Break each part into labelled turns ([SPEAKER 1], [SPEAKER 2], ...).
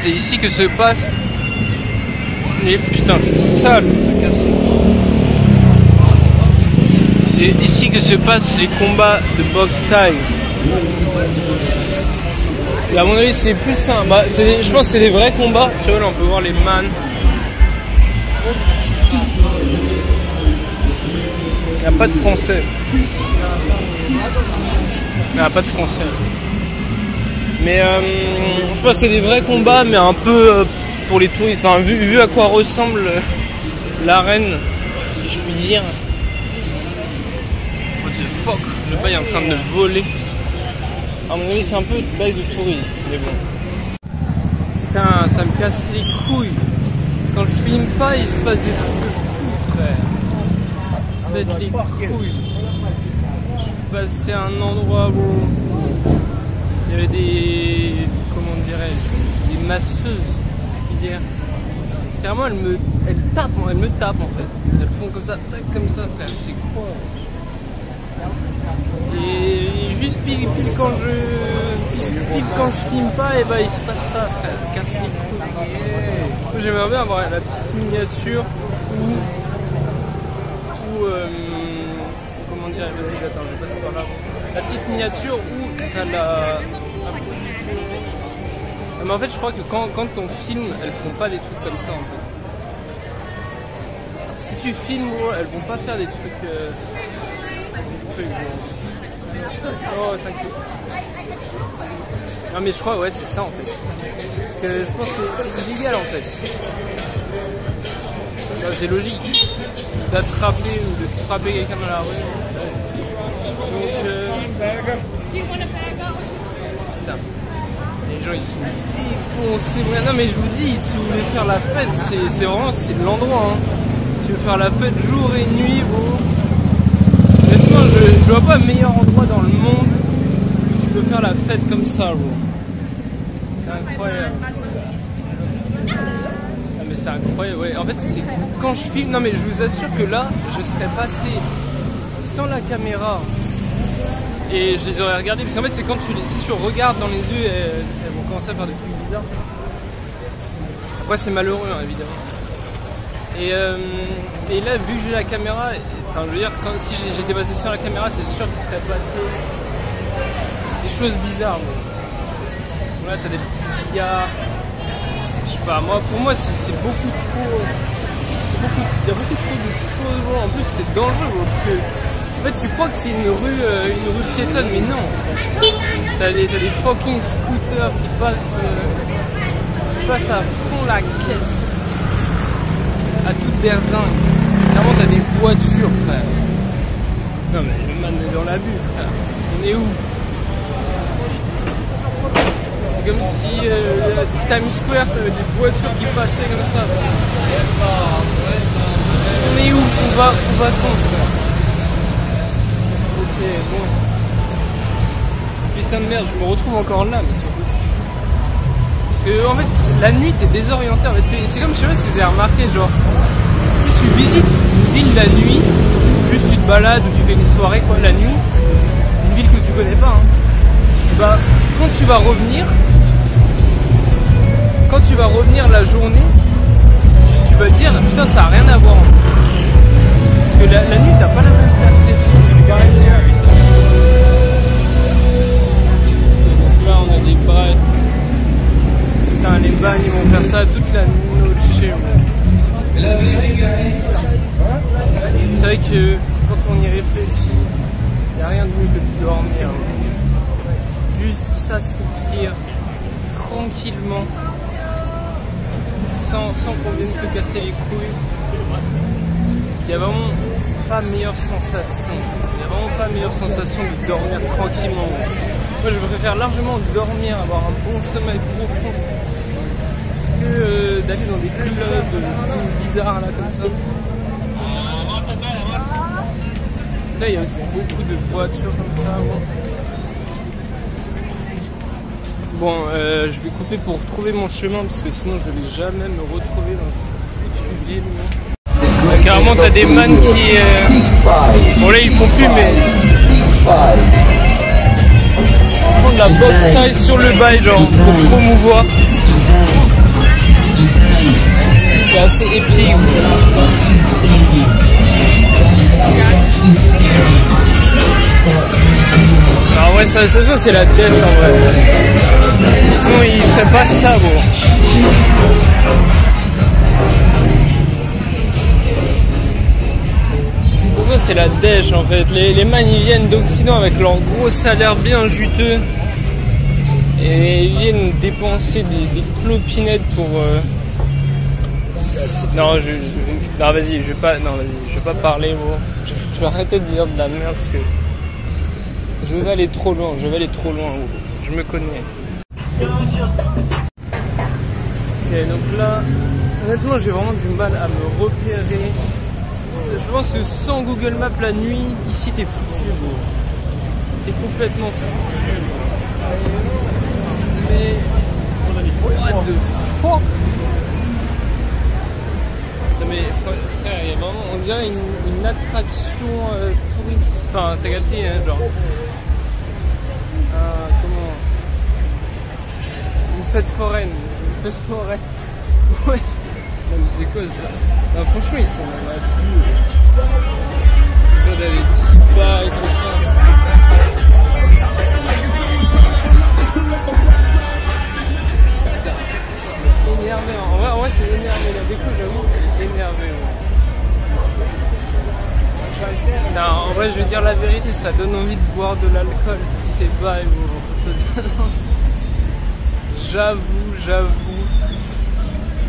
[SPEAKER 1] c'est ici que se passe. Mais putain, c'est sale, ça casse. C'est ici que se passent les combats de boxe thaï. Et à mon avis, c'est plus simple. Bah, je pense que c'est des vrais combats. Tu vois, là, on peut voir les man. Il n'y a pas de français. Il n'y a pas de français. Mais je pense que c'est des vrais combats, mais un peu pour les touristes. Enfin, vu à quoi ressemble l'arène, si je puis dire. What the fuck? Le bail est en train de voler. À mon avis, c'est un peu de bail de touriste, mais bon. Putain, ça me casse les couilles. Quand je filme pas, il se passe des trucs de fou, frère. Pète les couilles. Je suis passé à un endroit où il y avait des, comment dirais-je, des masseuses, c'est ce qu'il dit. Clairement, elles me tapent en fait. Elles font comme ça, frère, c'est quoi? Et juste pile quand je filme pas, et bah il se passe ça, frère, casse les couilles. J'aimerais bien avoir la petite miniature où comment dire, vas-y, attends, je vais passer par là. La petite miniature où t'as la... Mais en fait, je crois que quand on filme, elles font pas des trucs comme ça, en fait. Si tu filmes, elles vont pas faire des trucs... Oh, t'inquiète. Non, mais je crois, ouais, c'est ça, en fait. Parce que je pense que c'est illégal, en fait. Bah, c'est logique d'attraper ou de frapper quelqu'un dans la rue. Donc, putain, les gens ils sont défoncés. Non mais je vous dis, si vous voulez faire la fête, c'est vraiment l'endroit. Hein. Si tu veux faire la fête jour et nuit, bro. Honnêtement, je vois pas meilleur endroit dans le monde où tu peux faire la fête comme ça, bro. C'est incroyable. C'est incroyable, ouais. En fait, c'est quand je filme. Non, mais je vous assure que là, je serais passé sans la caméra et je les aurais regardés. Parce qu'en fait, c'est quand si tu regardes dans les yeux, elles vont commencer à faire des trucs bizarres. Après, c'est malheureux, hein, évidemment. Et là, vu que j'ai la caméra, enfin, je veux dire, si j'étais passé sans la caméra, c'est sûr qu'il serait passé des choses bizarres. Donc, là, t'as des petits billards. Bah, pour moi c'est beaucoup trop. Il y a beaucoup trop de choses. En plus c'est dangereux. Parce que, en fait tu crois que c'est une rue piétonne, mais non. T'as des fucking scooters qui passent à fond la caisse. À toute berzingue. Clairement t'as des voitures, frère. Non mais le man est dans la bulle, frère. On est où? C'est comme si Times Square, t'avais des voitures qui passaient comme ça. On est où? Où va-t-on? Ok, bon. Putain de merde, je me retrouve encore là, mais c'est pas possible. Parce que en fait, la nuit, t'es désorienté. En fait, c'est comme, je sais pas si vous avez remarqué, genre, si tu visites une ville la nuit, plus tu te balades ou tu fais une soirée, quoi, la nuit, une ville que tu connais pas, hein, et bah, quand tu vas revenir la journée, tu vas te dire putain ça a rien à voir. Parce que la nuit t'as pas la même perception. Donc là on a des bras. Putain les bagnes ils vont faire ça toute la nuit chez eux. C'est vrai que quand on y réfléchit, il n'y a rien de mieux que de dormir. Juste s'assoupir tranquillement, sans qu'on vienne te casser les couilles. Il n'y a vraiment pas meilleure sensation. De dormir tranquillement. Moi je préfère largement dormir, avoir un bon sommeil profond, que d'aller dans des clubs bizarres là comme ça. Là il y a aussi beaucoup de voitures comme ça. Bon, je vais couper pour trouver mon chemin parce que sinon je vais jamais me retrouver dans cette foutue ville. Carrément t'as des man qui... Bon là ils font plus mais... Ils font de la boxe taille sur le bail genre pour promouvoir. c'est assez épique. Alors ouais, ça c'est la dèche en vrai. Sinon il ferait pas ça, bon. Ça c'est la dèche en fait. Les man ils viennent d'Occident avec leur gros salaire bien juteux. Et ils viennent dépenser des clopinettes pour... Non, non vas-y, je vais pas parler, bon. Je vais arrêter de dire de la merde parce que je vais aller trop loin, je me connais. Ok, donc là, honnêtement, j'ai vraiment du mal à me repérer. Je pense que sans Google Maps la nuit, ici t'es foutu, bro. T'es complètement foutu. Mais what the fuck? Non mais frère, il y a vraiment, on dirait une attraction touriste. Enfin, t'as capté, hein, genre. Comment? Une fête foraine. Ouais. Non mais c'est quoi ça? Non, franchement, ils sont dans la bulle. Regarde les petits pas et tout ça. Énervé, en vrai c'est énervé, la déco j'avoue, énervé. Ouais. Non, en vrai je veux dire la vérité, ça donne envie de boire de l'alcool, tous ces bails, j'avoue,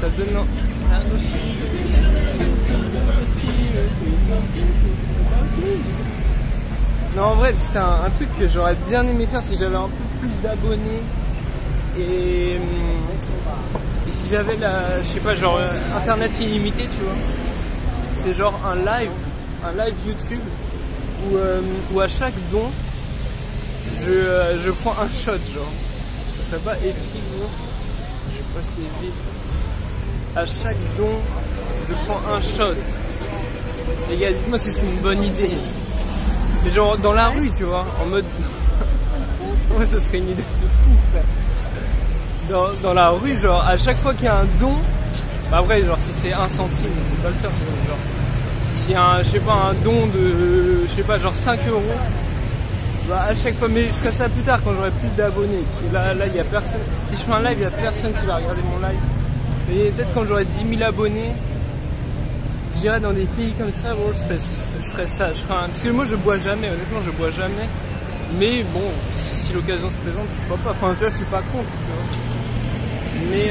[SPEAKER 1] ça donne envie. Non en vrai c'était un truc que j'aurais bien aimé faire si j'avais un peu plus d'abonnés et si j'avais je sais pas, genre internet illimité, tu vois. C'est genre un live YouTube où à chaque don je prends un shot, genre. Ça serait pas épique, gros. Je vais passer vite. À chaque don, je prends un shot. Les gars, dites-moi si c'est une bonne idée. Mais genre dans la rue, tu vois, en mode... Ouais, ça serait une idée de fou, frère. Dans la rue, genre, à chaque fois qu'il y a un don, bah après, genre, si c'est 1 centime, on peut pas le faire, genre. S'il y a je sais pas, un don de, je sais pas, genre 5 €, bah à chaque fois, mais je ferai ça plus tard quand j'aurai plus d'abonnés, parce que là, il y a personne, si je fais un live, il y a personne qui va regarder mon live. Mais peut-être quand j'aurai 10 000 abonnés, j'irai dans des pays comme ça, bon, je ferai ça, parce que moi je bois jamais, honnêtement, je bois jamais. Mais bon, si l'occasion se présente, pourquoi pas, enfin, tu vois, je suis pas contre, tu vois. Mais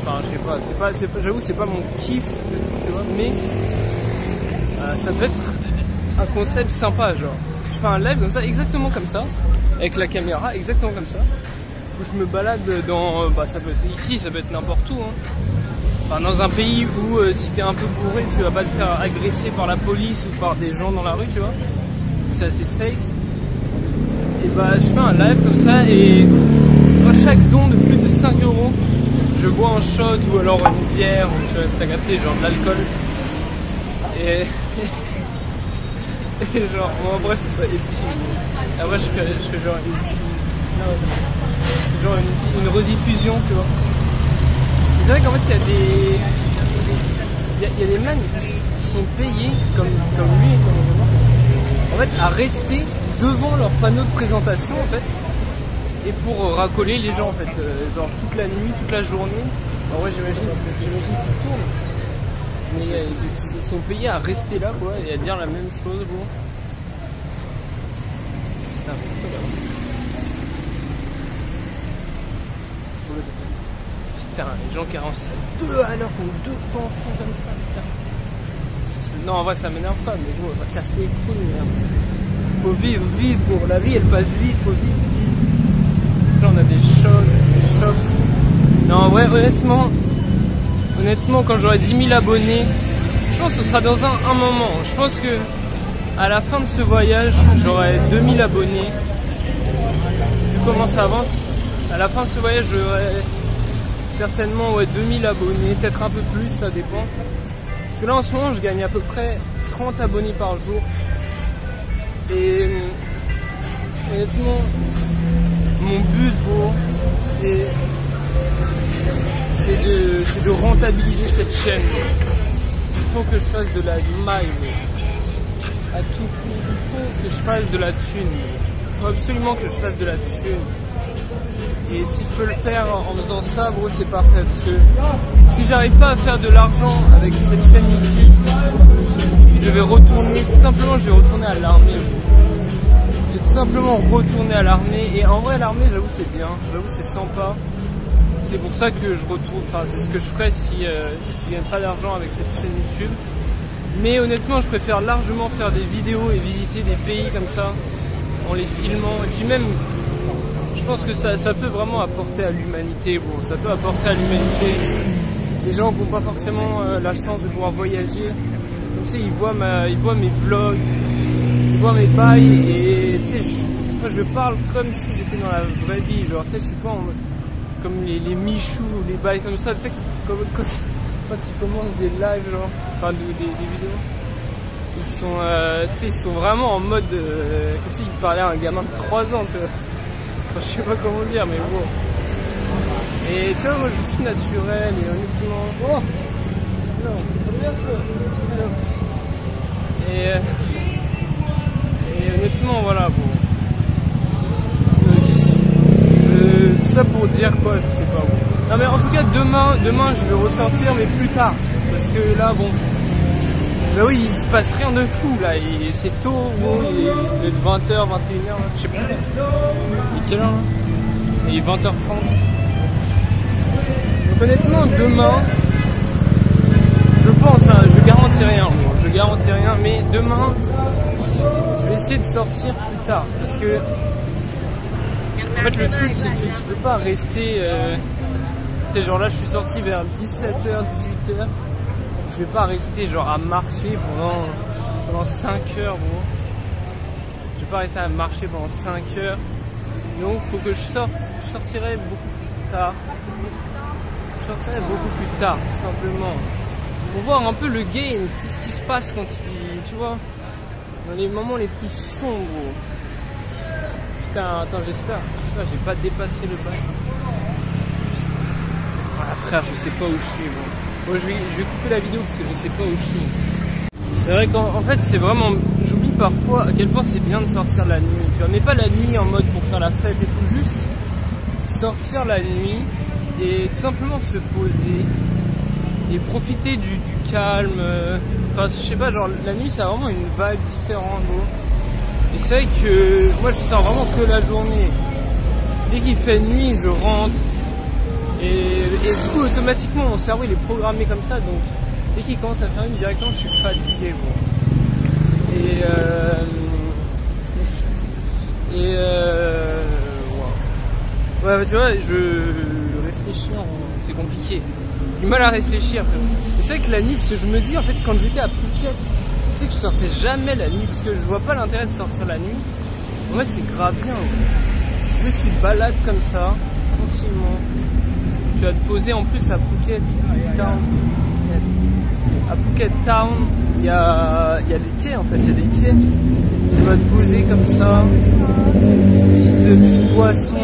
[SPEAKER 1] enfin, je sais pas, j'avoue, c'est pas mon kiff, tu vois, mais ça peut être un concept sympa, genre. Je fais un live comme ça, exactement comme ça, avec la caméra, exactement comme ça, où je me balade dans, bah ça peut être ici, ça peut être n'importe où, hein. Enfin, dans un pays où si t'es un peu bourré, tu vas pas te faire agresser par la police ou par des gens dans la rue, tu vois. C'est assez safe. Et bah je fais un live comme ça et à chaque don de plus de 5 €, je bois un shot ou alors une bière, ou tu as capté, genre de l'alcool. Et genre, bon, en vrai, ce serait épique. Après, je fais genre une rediffusion, tu vois. C'est vrai qu'en fait, il y a des mecs qui sont payés, comme lui et comme moi, en fait, à rester devant leur panneau de présentation, en fait, et pour racoler les gens, en fait, genre toute la nuit, toute la journée. En vrai, j'imagine qu'ils tournent. Mais ils sont payés à rester là, quoi, et à dire la même chose, bon. Putain, les gens qui avancent à 2 à l'heure, ont 2 pensions comme ça, putain. Non, en vrai, ça m'énerve pas, mais bon, ça casse les couilles, merde. Faut vivre, pour la vie, elle passe vite, faut vite. Là, on a des chocs. Non, en vrai, honnêtement, quand j'aurai 10 000 abonnés, je pense que ce sera dans un moment. Je pense que à la fin de ce voyage, j'aurai 2000 abonnés. Vu comment ça avance, à la fin de ce voyage, j'aurai certainement 2000 abonnés, peut-être un peu plus, ça dépend. Parce que là, en ce moment, je gagne à peu près 30 abonnés par jour. Et honnêtement, mon but, c'est de de rentabiliser cette chaîne. Il faut que je fasse de la maille. À tout prix, il faut que je fasse de la thune. Il faut absolument que je fasse de la thune. Et si je peux le faire en faisant ça, gros, c'est parfait. Parce que si j'arrive pas à faire de l'argent avec cette chaîne YouTube, je vais retourner, tout simplement, je vais retourner à l'armée. Je vais tout simplement retourner à l'armée. Et en vrai, l'armée, j'avoue, c'est bien. J'avoue, c'est sympa. C'est pour ça que je retourne, enfin, c'est ce que je ferais si je gagne pas d'argent avec cette chaîne YouTube. Mais honnêtement, je préfère largement faire des vidéos et visiter des pays comme ça, en les filmant. Et puis même, je pense que ça peut vraiment apporter à l'humanité. Bon, ça peut apporter à l'humanité. Les gens qui n'ont pas forcément la chance de pouvoir voyager, comme ça, ils voient mes vlogs, ils voient mes bails. Et tu sais, moi je parle comme si j'étais dans la vraie vie. Genre, tu sais, je suis pas comme les Michou ou les bails comme ça. Tu sais, quand ils commencent des lives, genre, enfin des vidéos, ils sont vraiment en mode comme s'ils parlaient à un gamin de 3 ans, tu vois. Enfin, je sais pas comment dire, mais bon. Et tu vois, moi je suis naturel et honnêtement. Oh non, c'est bien ça. Et honnêtement, voilà, bon. Tout ça pour dire quoi, je sais pas. Bon. Non mais en tout cas demain je vais ressortir, mais plus tard. Parce que là, bon. Bah oui, il se passe rien de fou là, c'est tôt, bon, il est 20h, 21h, je sais pas. Il est quelle heure là? Il est 20h30. Donc honnêtement, demain, je pense, hein, je garantis rien, bon, je garantis rien, mais demain, je vais essayer de sortir plus tard. Parce que, en fait, le truc, c'est que tu peux pas rester, tu sais, genre là, je suis sorti vers 17h, 18h. Je vais pas rester genre à marcher pendant 5 heures, bon. Je vais pas rester à marcher pendant 5 heures. Donc faut que je sorte. Je sortirai beaucoup plus tard. Je sortirai beaucoup plus tard, tout simplement. Pour voir un peu le game, qu'est-ce qui se passe quand tu vois, dans les moments les plus sombres. Putain, attends, j'espère j'ai pas dépassé le bail. Ah frère, je sais pas où je suis, bon. Bon, je vais couper la vidéo parce que je sais pas où je suis. C'est vrai qu'en fait, c'est vraiment... J'oublie parfois à quel point c'est bien de sortir la nuit. Tu vois, mais pas la nuit en mode pour faire la fête et tout. Juste sortir la nuit et tout simplement se poser et profiter du calme. Enfin, je sais pas, genre la nuit, ça a vraiment une vibe différente, gros. Et c'est vrai que moi, je sors vraiment que la journée. Dès qu'il fait nuit, je rentre. Et du coup, automatiquement, mon cerveau il est programmé comme ça, donc dès qu'il commence à faire une directement, je suis fatigué, bon. Ouais, tu vois, je réfléchis, c'est compliqué. J'ai du mal à réfléchir. Et c'est vrai que la nuit, parce que je me dis, en fait, quand j'étais à Phuket, tu sais que je sortais jamais la nuit, parce que je vois pas l'intérêt de sortir la nuit. En fait, c'est grave bien. Mais tu te balades comme ça, tranquillement. Tu vas te poser en plus à Phuket Town. À Phuket Town, il y a des quais en fait, il y a des quais. Tu vas te poser comme ça, petite boisson,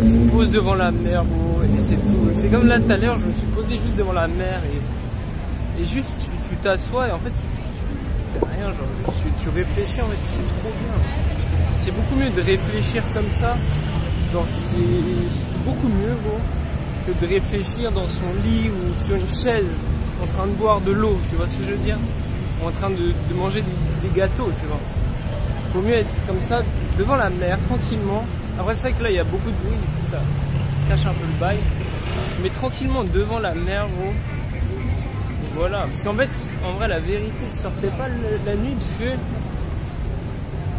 [SPEAKER 1] tu te poses devant la mer, gros, et c'est tout. C'est comme là tout à l'heure, je me suis posé juste devant la mer et juste tu t'assois et en fait tu fais rien, genre tu réfléchis en fait, c'est trop bien. C'est beaucoup mieux de réfléchir comme ça. Genre c'est beaucoup mieux, gros, que de réfléchir dans son lit ou sur une chaise en train de boire de l'eau, tu vois ce que je veux dire, ou en train de manger des gâteaux, tu vois. Faut mieux être comme ça devant la mer tranquillement. Après c'est vrai que là il y a beaucoup de bruit, du coup ça cache un peu le bail, mais tranquillement devant la mer, gros. Et voilà, parce qu'en fait en vrai la vérité, je sortais pas la nuit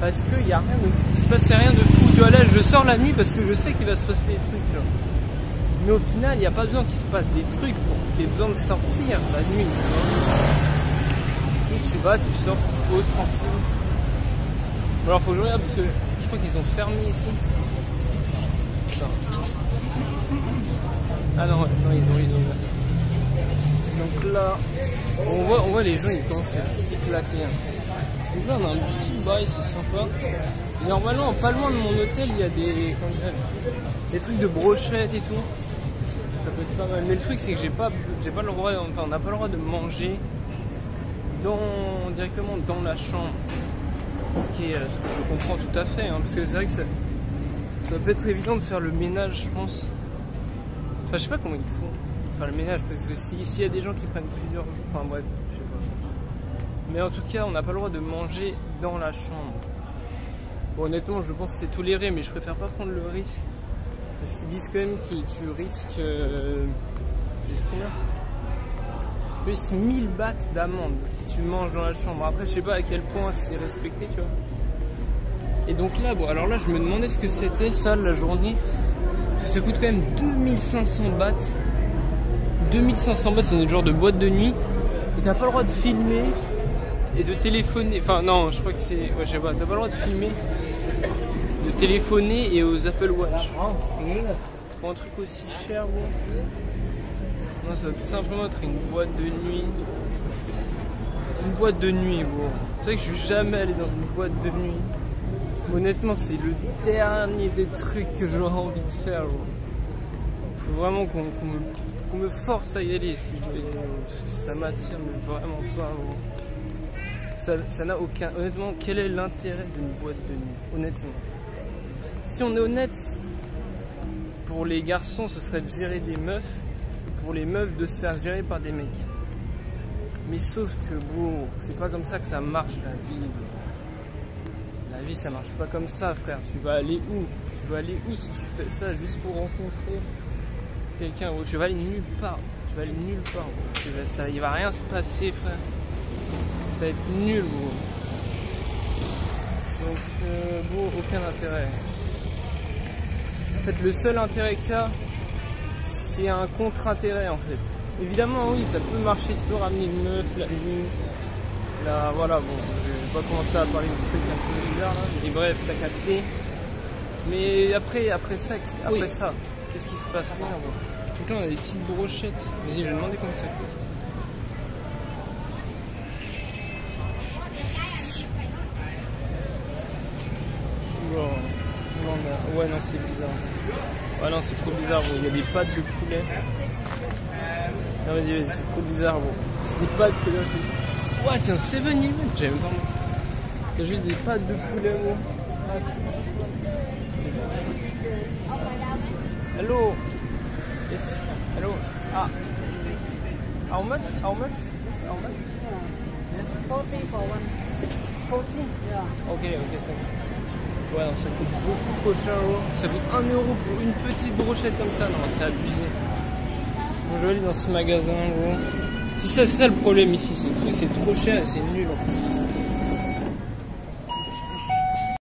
[SPEAKER 1] parce que il y a rien de, il se passait rien de fou. Tu vois, là je sors la nuit parce que je sais qu'il va se passer des trucs, tu vois. Mais au final il n'y a pas besoin qu'il se passe des trucs pour qu'il y ait besoin de sortir la nuit, tu vois. Et tu vas, tu sors, tu te poses tranquille. Bon, alors faut que je regarde parce que je crois qu'ils ont fermé ici. Attends. Ah non, non ils ont ouvert. Donc là on voit les gens ils commencent à éclater. Donc là on a un petit bail, c'est sympa. Et normalement pas loin de mon hôtel il y a des trucs de brochettes et tout. ça peut être pas mal. Mais le truc c'est que j'ai pas le droit, enfin on n'a pas le droit de manger directement dans la chambre. Ce que je comprends tout à fait, hein, parce que c'est vrai que ça peut être évident de faire le ménage, je pense. Enfin, je sais pas comment ils font pour faire le ménage, parce que s'il y a des gens qui prennent plusieurs jours, enfin bref, je sais pas. Mais en tout cas, on n'a pas le droit de manger dans la chambre. Bon, honnêtement, je pense que c'est toléré, mais je préfère pas prendre le risque. Parce qu'ils disent quand même que tu risques... combien ? Tu risques 1000 bahts d'amende si tu manges dans la chambre. Après, je sais pas à quel point c'est respecté, tu vois. Et donc là, bon, alors là, je me demandais ce que c'était, ça, la journée. Parce que ça coûte quand même 2500 bahts. 2500 bahts, c'est notre genre de boîte de nuit. Et t'as pas le droit de filmer et de téléphoner. Enfin, non, je crois que c'est... Ouais, je sais pas, t'as pas le droit de filmer, de téléphoner et aux Apple Watch. Pour un truc aussi cher, bon. Non, ça va tout simplement être une boîte de nuit. Une boîte de nuit, bon. C'est vrai que je suis jamais allé dans une boîte de nuit. Honnêtement, c'est le dernier des trucs que j'aurais envie de faire, bon. Faut vraiment qu'on me force à y aller si je veux y aller, parce que ça m'attire, mais vraiment pas, bon. Ça n'a aucun... Honnêtement, quel est l'intérêt d'une boîte de nuit? Honnêtement. Si on est honnête, pour les garçons, ce serait de gérer des meufs. Pour les meufs, de se faire gérer par des mecs. Mais sauf que bon, c'est pas comme ça que ça marche la vie. La vie ça marche pas comme ça, frère. Tu vas aller où? Tu vas aller où si tu fais ça juste pour rencontrer quelqu'un? Tu vas aller nulle part. Tu vas aller nulle part. Il va rien se passer, frère. Ça va être nul, gros. Donc bon, aucun intérêt. En fait, le seul intérêt qu'il y a, c'est un contre-intérêt en fait. Évidemment, oui, ça peut marcher, tu peux ramener une meuf la nuit. Là, voilà, bon, je vais pas commencer à parler de trucs un peu bizarres là. Mais bref, t'as capté. Mais après ça, qu'est-ce qui se passe? Rien, bon. Donc là, on a des petites brochettes. Vas-y, je vais demander combien ça coûte. Bon, ouais, non, c'est bizarre. Ouais, non, c'est trop bizarre, bon. Il y a des pâtes de poulet. Non, vas-y, c'est trop bizarre, bon. C'est des pâtes, c'est là, c'est... Ouais, tiens, 7-Eleven, j'avais même pas... Il y a juste des pâtes de poulet, bon. Hello. Yes. Hello. Ah. How much? How much? How much? Yes.
[SPEAKER 2] 40 for one.
[SPEAKER 1] 40?
[SPEAKER 2] Yeah.
[SPEAKER 1] Ok, thanks. Ouais, non, ça coûte beaucoup trop cher, gros. Ça coûte 1 € pour une petite brochette comme ça. Non, c'est abusé. Bon, je vais aller dans ce magasin, gros. C'est ça le problème ici. C'est trop cher et c'est nul, en fait.